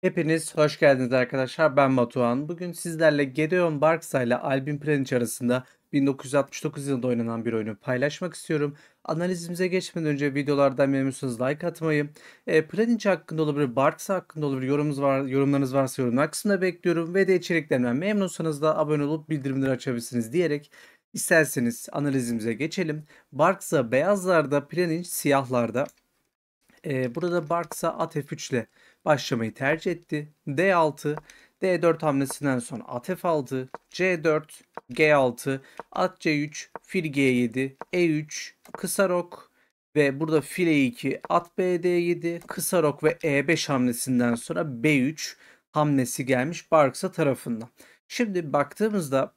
Hepiniz hoş geldiniz arkadaşlar. Ben Batuhan. Bugün sizlerle Gedeon Barksa ile Albin Planic arasında 1969 yılında oynanan bir oyunu paylaşmak istiyorum. Analizimize geçmeden önce videolardan memnunsanız like atmayı, Planic hakkında olabilir, Barksa hakkında olabilir yorumlarınız varsa yorumlar kısmında bekliyorum. Ve de içeriklerimden memnunsanız da abone olup bildirimleri açabilirsiniz diyerek isterseniz analizimize geçelim. Barksa beyazlarda, Planic siyahlarda. Burada Barksa at F3 ile başlamayı tercih etti. D6, D4 hamlesinden sonra at F6, C4, G6, at C3, fil G7, E3, kısa rok ve burada fil E2, at BD7, kısa rok ve E5 hamlesinden sonra B3 hamlesi gelmiş Barksa tarafından. Şimdi baktığımızda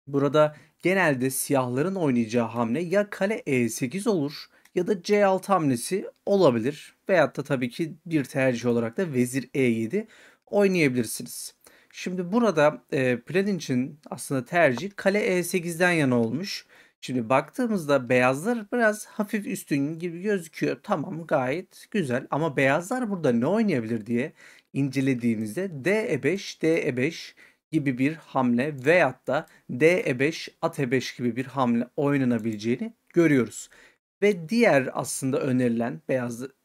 burada genelde siyahların oynayacağı hamle ya kale E8 olur ya da C6 hamlesi olabilir. Veyahut da tabii ki bir tercih olarak da vezir E7 oynayabilirsiniz. Şimdi burada plan için aslında tercih kale E8'den yana olmuş. Şimdi baktığımızda beyazlar biraz hafif üstün gibi gözüküyor. Tamam, gayet güzel ama beyazlar burada ne oynayabilir diye incelediğimizde D5, D5 gibi bir hamle veyahut da D5, at E5 gibi bir hamle oynanabileceğini görüyoruz. Ve diğer aslında önerilen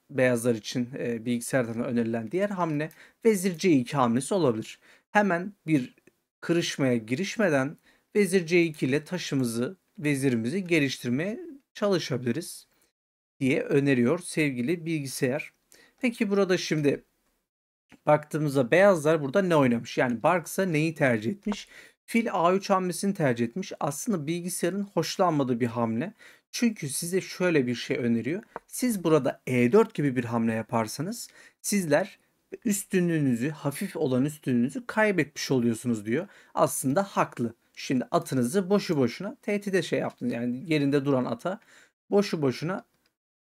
beyazlar için bilgisayardan önerilen diğer hamle vezir C2 hamlesi olabilir. Hemen bir kırışmaya girişmeden vezir C2 ile vezirimizi geliştirmeye çalışabiliriz diye öneriyor sevgili bilgisayar. Peki burada şimdi baktığımızda beyazlar burada ne oynamış? Yani Barks'a neyi tercih etmiş? Fil A3 hamlesini tercih etmiş. Aslında bilgisayarın hoşlanmadığı bir hamle. Çünkü size şöyle bir şey öneriyor. Siz burada E4 gibi bir hamle yaparsanız sizler hafif olan üstünlüğünüzü kaybetmiş oluyorsunuz diyor. Aslında haklı. Şimdi atınızı boşu boşuna tehdide şey yaptınız. Yani yerinde duran ata boşu boşuna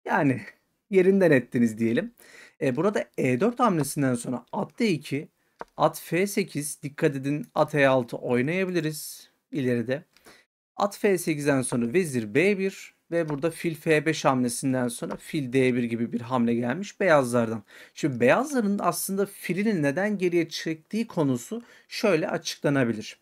yani yerinden ettiniz diyelim. Burada E4 hamlesinden sonra at D2, at F8, dikkat edin at E6 oynayabiliriz ileride. At F8'den sonra vezir B1 ve burada fil F5 hamlesinden sonra fil D1 gibi bir hamle gelmiş beyazlardan. Şimdi beyazların aslında filini neden geriye çektiği konusu şöyle açıklanabilir.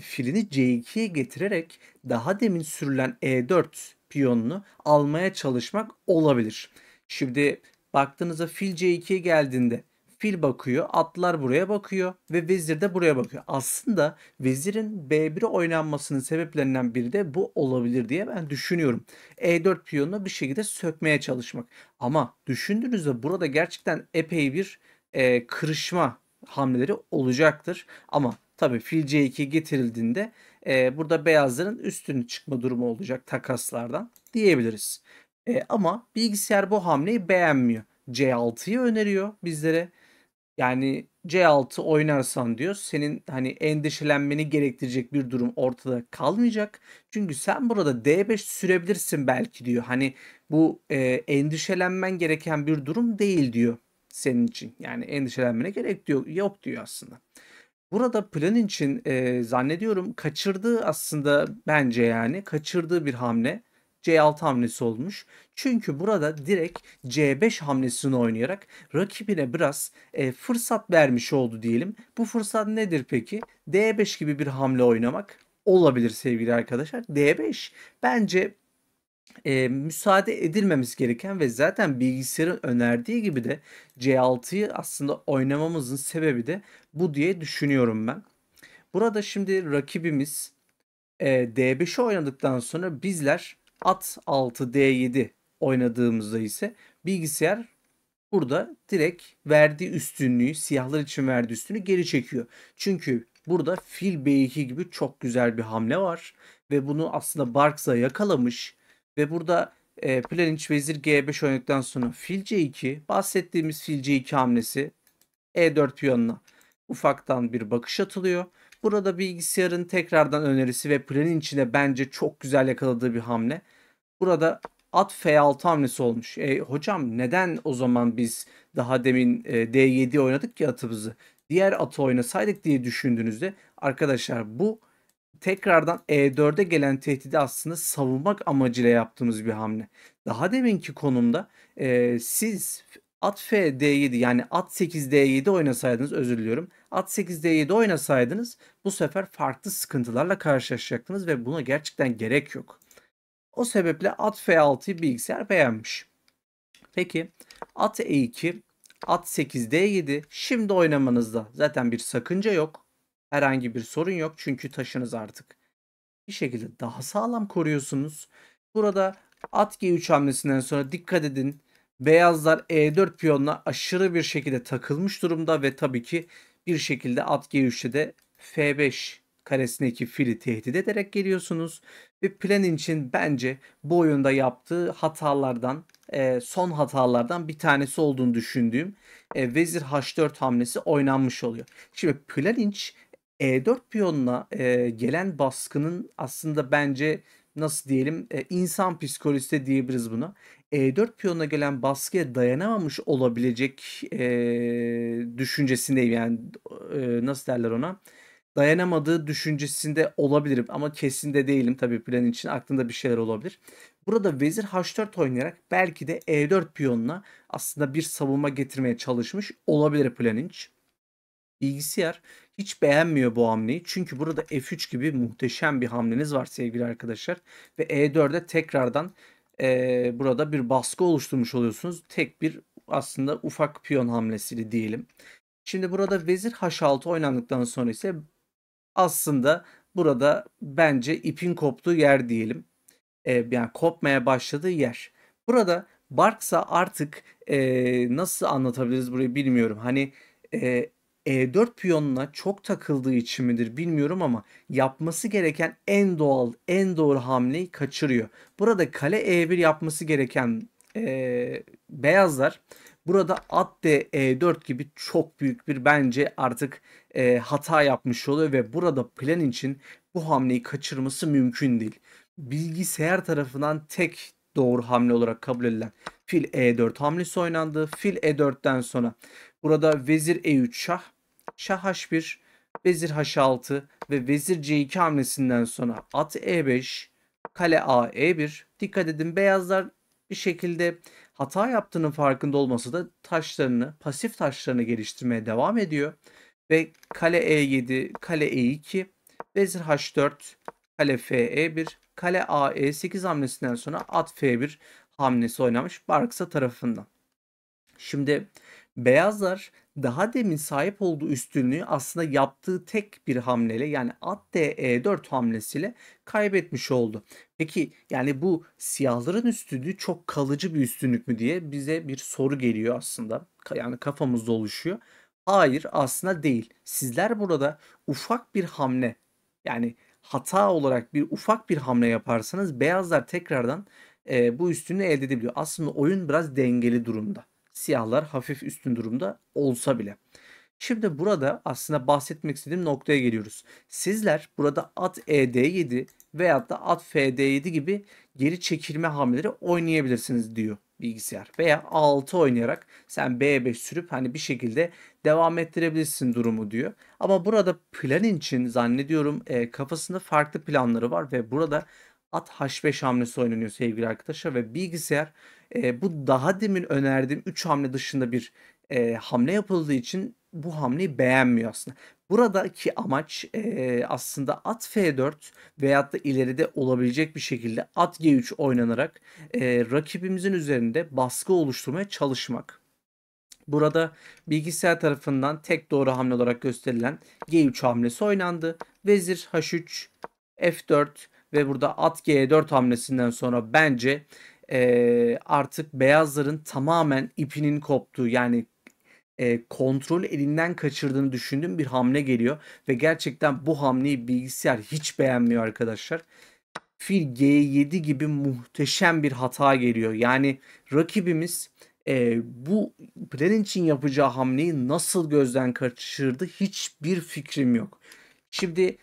Filini C2'ye getirerek daha demin sürülen E4 piyonunu almaya çalışmak olabilir. Şimdi baktığınızda fil C2'ye geldiğinde fil bakıyor, atlar buraya bakıyor ve vezir de buraya bakıyor. Aslında vezirin B1'e oynanmasının sebeplerinden biri de bu olabilir diye ben düşünüyorum. E4 piyonunu bir şekilde sökmeye çalışmak. Ama düşündüğünüzde burada gerçekten epey bir kırışma hamleleri olacaktır. Ama tabii fil C2 getirildiğinde burada beyazların üstünü çıkma durumu olacak takaslardan diyebiliriz. Ama bilgisayar bu hamleyi beğenmiyor. C6'yı öneriyor bizlere. Yani C6 oynarsan diyor senin hani endişelenmeni gerektirecek bir durum ortada kalmayacak. Çünkü sen burada D5 sürebilirsin belki diyor. Hani bu endişelenmen gereken bir durum değil diyor senin için. Yani endişelenmene gerek diyor, yok diyor aslında. Burada plan için zannediyorum kaçırdığı aslında bence yani kaçırdığı bir hamle C6 hamlesi olmuş. Çünkü burada direkt C5 hamlesini oynayarak rakibine biraz fırsat vermiş oldu diyelim. Bu fırsat nedir peki? D5 gibi bir hamle oynamak olabilir sevgili arkadaşlar. D5 bence müsaade edilmemesi gereken ve zaten bilgisayarın önerdiği gibi de C6'yı aslında oynamamızın sebebi de bu diye düşünüyorum ben. Burada şimdi rakibimiz D5'i oynadıktan sonra bizler at 6 D7 oynadığımızda ise bilgisayar burada direkt verdiği üstünlüğü, siyahlar için verdiği üstünlüğü geri çekiyor. Çünkü burada fil B2 gibi çok güzel bir hamle var ve bunu aslında Barks'a yakalamış ve burada Planic vezir G5 oynadıktan sonra fil C2, bahsettiğimiz fil C2 hamlesi E4 piyonuna ufaktan bir bakış atılıyor. Burada bilgisayarın tekrardan önerisi ve Planic'in içine bence çok güzel yakaladığı bir hamle. Burada at F6 hamlesi olmuş. Hocam neden o zaman biz daha demin D7 oynadık ki atımızı? Diğer atı oynasaydık diye düşündüğünüzde arkadaşlar bu tekrardan E4'e gelen tehdidi aslında savunmak amacıyla yaptığımız bir hamle. Daha deminki konumda siz At F D7 yani at 8 D7 oynasaydınız, özür diliyorum. At 8 D7 oynasaydınız bu sefer farklı sıkıntılarla karşılaşacaktınız ve buna gerçekten gerek yok. O sebeple at F6'yı bilgisayar beğenmiş. Peki at E2, at 8 D7 şimdi oynamanızda zaten bir sakınca yok. Herhangi bir sorun yok çünkü taşınız artık bir şekilde daha sağlam koruyorsunuz. Burada at G3 hamlesinden sonra dikkat edin. Beyazlar E4 piyonuna aşırı bir şekilde takılmış durumda ve tabii ki bir şekilde at G3'te de F5 karesindeki fili tehdit ederek geliyorsunuz. Ve plan için bence bu oyunda yaptığı hatalardan, son hatalardan bir tanesi olduğunu düşündüğüm Vezir H4 hamlesi oynanmış oluyor. Şimdi Planinc E4 piyonuna gelen baskının aslında bence nasıl diyelim insan psikolojisi de diyebiliriz buna. E4 piyonuna gelen baskıya dayanamamış olabilecek düşüncesindeyim. Yani nasıl derler ona? Dayanamadığı düşüncesinde olabilirim ama kesin de değilim. Tabii plan için aklında bir şeyler olabilir. Burada vezir H4 oynayarak belki de E4 piyonuna aslında bir savunma getirmeye çalışmış olabilir Planinc. Bilgisayar hiç beğenmiyor bu hamleyi. Çünkü burada F3 gibi muhteşem bir hamleniz var sevgili arkadaşlar. Ve E4'e tekrardan burada bir baskı oluşturmuş oluyorsunuz. Tek bir aslında ufak piyon hamlesiyle diyelim. Şimdi burada vezir H6 oynandıktan sonra ise aslında burada bence ipin koptuğu yer diyelim. Yani kopmaya başladığı yer. Burada Barksa artık nasıl anlatabiliriz burayı bilmiyorum. Hani e, E4 piyonuna çok takıldığı için midir bilmiyorum ama yapması gereken en doğal, en doğru hamleyi kaçırıyor. Burada kale E1 yapması gereken beyazlar burada at D E4 gibi çok büyük bir bence artık hata yapmış oluyor ve burada plan için bu hamleyi kaçırması mümkün değil. Bilgisayar tarafından tek doğru hamle olarak kabul edilen fil E4 hamlesi oynandı. Fil E4'ten sonra burada vezir E3 şah, şah H1, vezir H6 ve vezir C2 hamlesinden sonra at E5, kale A E1. Dikkat edin beyazlar bir şekilde hata yaptığının farkında olmasa da taşlarını, pasif taşlarını geliştirmeye devam ediyor. Ve kale E7, kale E2, vezir H4, kale F-E1, kale A E8 hamlesinden sonra at F1 hamlesi oynamış Barksa tarafından. Şimdi beyazlar daha demin sahip olduğu üstünlüğü aslında yaptığı tek bir hamleyle yani at D E4 hamlesiyle kaybetmiş oldu. Peki yani bu siyahların üstünlüğü çok kalıcı bir üstünlük mü diye bize bir soru geliyor aslında. Yani kafamızda oluşuyor. Hayır aslında değil. Sizler burada ufak bir hamle yani hata olarak bir ufak bir hamle yaparsanız beyazlar tekrardan bu üstünlüğü elde edebiliyor. Aslında oyun biraz dengeli durumda. Siyahlar hafif üstün durumda olsa bile. Şimdi burada aslında bahsetmek istediğim noktaya geliyoruz. Sizler burada at ED7 veyahut da at FD7 gibi geri çekilme hamleleri oynayabilirsiniz diyor bilgisayar. Veya A6 oynayarak sen B5 sürüp hani bir şekilde devam ettirebilirsin durumu diyor. Ama burada plan için zannediyorum kafasında farklı planları var ve burada at H5 hamlesi oynanıyor sevgili arkadaşlar ve bilgisayar bu daha demin önerdiğim 3 hamle dışında bir hamle yapıldığı için bu hamleyi beğenmiyor aslında. Buradaki amaç aslında at F4 veyahut da ileride olabilecek bir şekilde at G3 oynanarak rakibimizin üzerinde baskı oluşturmaya çalışmak. Burada bilgisayar tarafından tek doğru hamle olarak gösterilen G3 hamlesi oynandı. Vezir H3, F4 ve burada at G4 hamlesinden sonra bence artık beyazların tamamen ipinin koptuğu yani kontrol elinden kaçırdığını düşündüğüm bir hamle geliyor. Ve gerçekten bu hamleyi bilgisayar hiç beğenmiyor arkadaşlar. Fil G7 gibi muhteşem bir hata geliyor. Yani rakibimiz bu plan için yapacağı hamleyi nasıl gözden kaçırdı hiçbir fikrim yok. Şimdi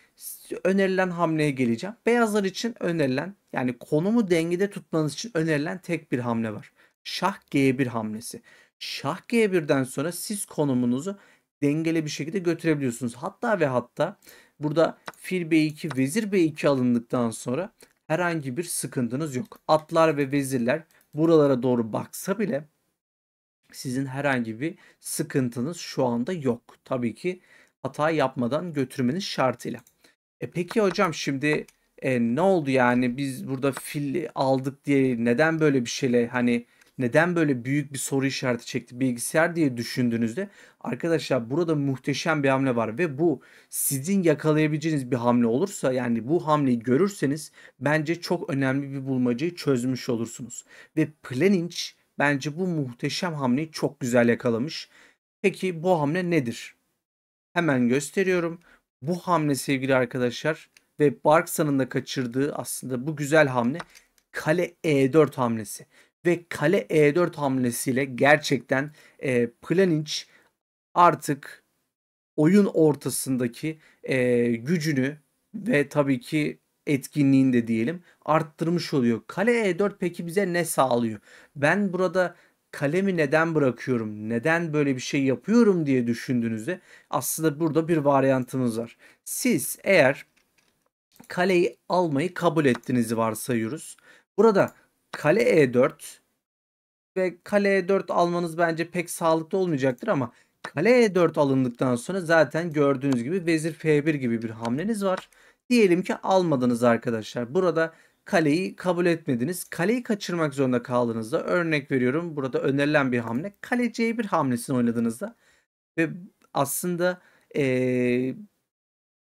önerilen hamleye geleceğim. Beyazlar için önerilen yani konumu dengede tutmanız için önerilen tek bir hamle var. Şah G1 hamlesi. Şah G1'den sonra siz konumunuzu dengeli bir şekilde götürebiliyorsunuz. Hatta ve hatta burada fil B2, vezir B2 alındıktan sonra herhangi bir sıkıntınız yok. Atlar ve vezirler buralara doğru baksa bile Sizin herhangi bir sıkıntınız şu anda yok. Tabii ki hata yapmadan götürmeniz şartıyla. Peki hocam şimdi, ne oldu yani biz burada fil aldık diye neden böyle bir şeyle, hani, neden böyle büyük bir soru işareti çekti bilgisayar diye düşündüğünüzde arkadaşlar burada muhteşem bir hamle var ve bu sizin yakalayabileceğiniz bir hamle olursa, yani bu hamleyi görürseniz bence çok önemli bir bulmacayı çözmüş olursunuz ve Planinc bence bu muhteşem hamleyi çok güzel yakalamış. Peki bu hamle nedir? Hemen gösteriyorum. Bu hamle sevgili arkadaşlar ve Barksa'nın da kaçırdığı aslında bu güzel hamle kale E4 hamlesi. Ve kale E4 hamlesiyle gerçekten Planinc artık oyun ortasındaki gücünü ve tabii ki etkinliğini de diyelim arttırmış oluyor. Kale E4 peki bize ne sağlıyor? Ben burada kalemi neden bırakıyorum? Neden böyle bir şey yapıyorum diye düşündüğünüzde aslında burada bir varyantımız var. Siz eğer kaleyi almayı kabul ettiğinizi varsayıyoruz. Burada kale E4 ve kale E4 almanız bence pek sağlıklı olmayacaktır ama kale E4 alındıktan sonra zaten gördüğünüz gibi vezir F1 gibi bir hamleniz var. Diyelim ki almadınız arkadaşlar. Burada kaleyi kabul etmediniz. Kaleyi kaçırmak zorunda kaldığınızda, örnek veriyorum, burada önerilen bir hamle kale C1 hamlesini oynadığınızda ve aslında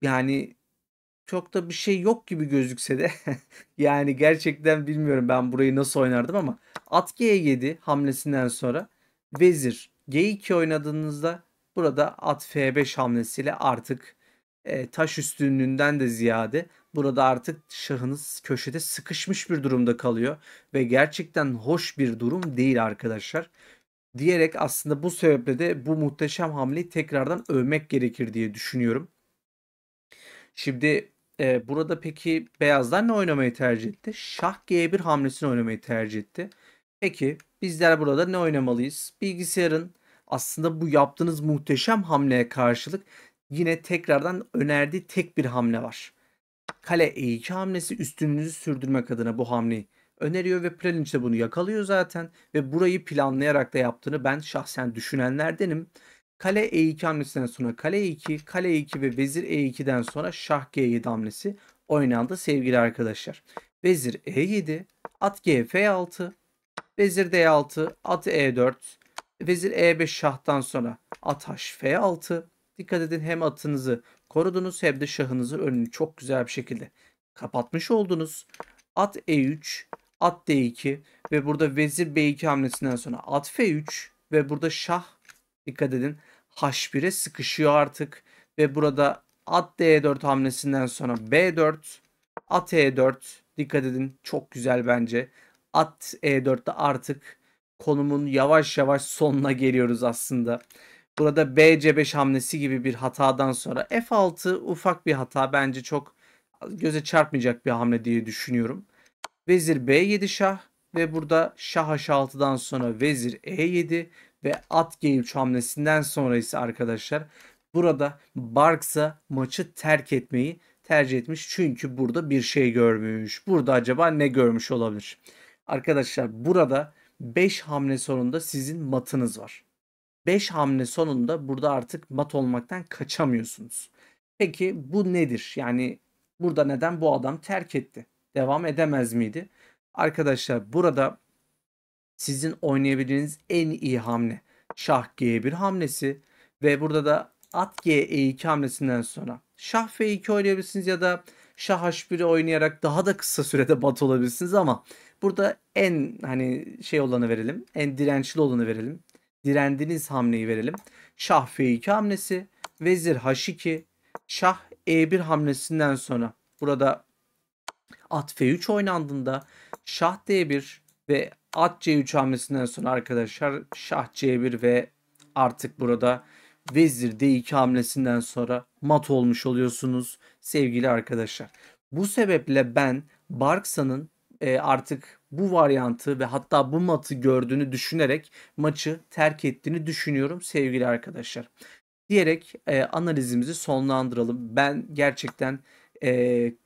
yani çok da bir şey yok gibi gözükse de yani gerçekten bilmiyorum ben burayı nasıl oynardım ama at G7 hamlesinden sonra vezir G2 oynadığınızda burada at F5 hamlesiyle artık taş üstünlüğünden de ziyade burada artık şahınız köşede sıkışmış bir durumda kalıyor ve gerçekten hoş bir durum değil arkadaşlar. Diyerek aslında bu sebeple de bu muhteşem hamleyi tekrardan övmek gerekir diye düşünüyorum. Şimdi burada peki beyazlar ne oynamayı tercih etti? Şah G1 hamlesini oynamayı tercih etti. Peki bizler burada ne oynamalıyız? Bilgisayarın aslında bu yaptığınız muhteşem hamleye karşılık yine tekrardan önerdiği tek bir hamle var. Kale E2 hamlesi üstünlüğünüzü sürdürmek adına bu hamleyi öneriyor ve Planinc de bunu yakalıyor zaten ve burayı planlayarak da yaptığını ben şahsen düşünenlerdenim. Kale E2 hamlesinden sonra kale E2, kale E2 ve vezir E2'den sonra şah G7 hamlesi oynandı sevgili arkadaşlar. Vezir E7, at G F6, vezir D6, at E4, vezir E5 şahtan sonra at H F6. Dikkat edin, hem atınızı korudunuz hem de şahınızın önünü çok güzel bir şekilde kapatmış oldunuz. At E3, at D2 ve burada vezir B2 hamlesinden sonra at F3 ve burada şah, dikkat edin, H1'e sıkışıyor artık ve burada at D4 hamlesinden sonra B4, at E4, dikkat edin, çok güzel bence. At E4'te artık konumun yavaş yavaş sonuna geliyoruz aslında. Burada BC5 hamlesi gibi bir hatadan sonra F6 ufak bir hata, bence çok göze çarpmayacak bir hamle diye düşünüyorum. Vezir B7 şah ve burada şah H6'dan sonra vezir E7 ve at G3 hamlesinden sonra ise arkadaşlar burada Barksa maçı terk etmeyi tercih etmiş. Çünkü burada bir şey görmüş. Burada acaba ne görmüş olabilir? Arkadaşlar burada 5 hamle sonunda sizin matınız var. 5 hamle sonunda burada artık mat olmaktan kaçamıyorsunuz. Peki bu nedir? Yani burada neden bu adam terk etti? Devam edemez miydi? Arkadaşlar burada sizin oynayabileceğiniz en iyi hamle şah G1 hamlesi ve burada da at G E2 hamlesinden sonra şah F2 oynayabilirsiniz ya da şah H1'i oynayarak daha da kısa sürede mat olabilirsiniz ama burada en hani şey olanı verelim. En dirençli olanı verelim. Direndiğiniz hamleyi verelim. Şah F2 hamlesi, vezir H2, şah E1 hamlesinden sonra burada at F3 oynandığında şah D1 ve at C3 hamlesinden sonra arkadaşlar şah C1 ve artık burada vezir D2 hamlesinden sonra mat olmuş oluyorsunuz sevgili arkadaşlar. Bu sebeple ben Barksa'nın artık bu varyantı ve hatta bu matı gördüğünü düşünerek maçı terk ettiğini düşünüyorum sevgili arkadaşlar. Diyerek analizimizi sonlandıralım. Ben gerçekten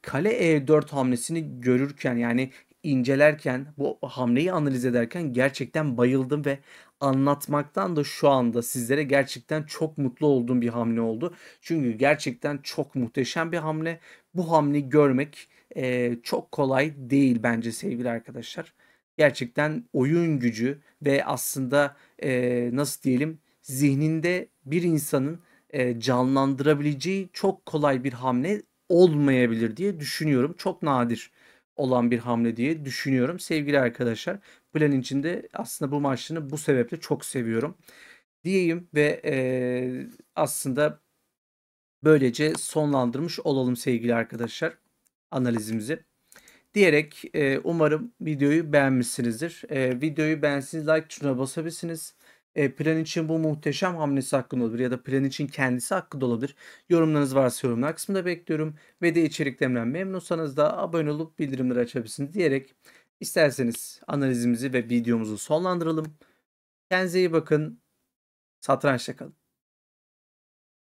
kale E4 hamlesini görürken, yani incelerken, bu hamleyi analiz ederken gerçekten bayıldım ve anlatmaktan da şu anda sizlere gerçekten çok mutlu olduğum bir hamle oldu. Çünkü gerçekten çok muhteşem bir hamle. Bu hamleyi görmek çok kolay değil bence sevgili arkadaşlar. Gerçekten oyun gücü ve aslında nasıl diyelim, zihninde bir insanın canlandırabileceği çok kolay bir hamle olmayabilir diye düşünüyorum. Çok nadir olan bir hamle diye düşünüyorum sevgili arkadaşlar. Plan içinde aslında bu maçlarını bu sebeple çok seviyorum diyeyim ve aslında böylece sonlandırmış olalım sevgili arkadaşlar analizimizi. Diyerek umarım videoyu beğenmişsinizdir. Videoyu beğenseniz like tuşuna basabilirsiniz. Plan için bu muhteşem hamlesi hakkında olabilir ya da plan için kendisi hakkında olabilir. Yorumlarınız varsa yorumlar kısmında bekliyorum. Ve de içeriklerimden memnunsanız da abone olup bildirimleri açabilirsiniz diyerek isterseniz analizimizi ve videomuzu sonlandıralım. Kendinize iyi bakın. Satrançta kalın.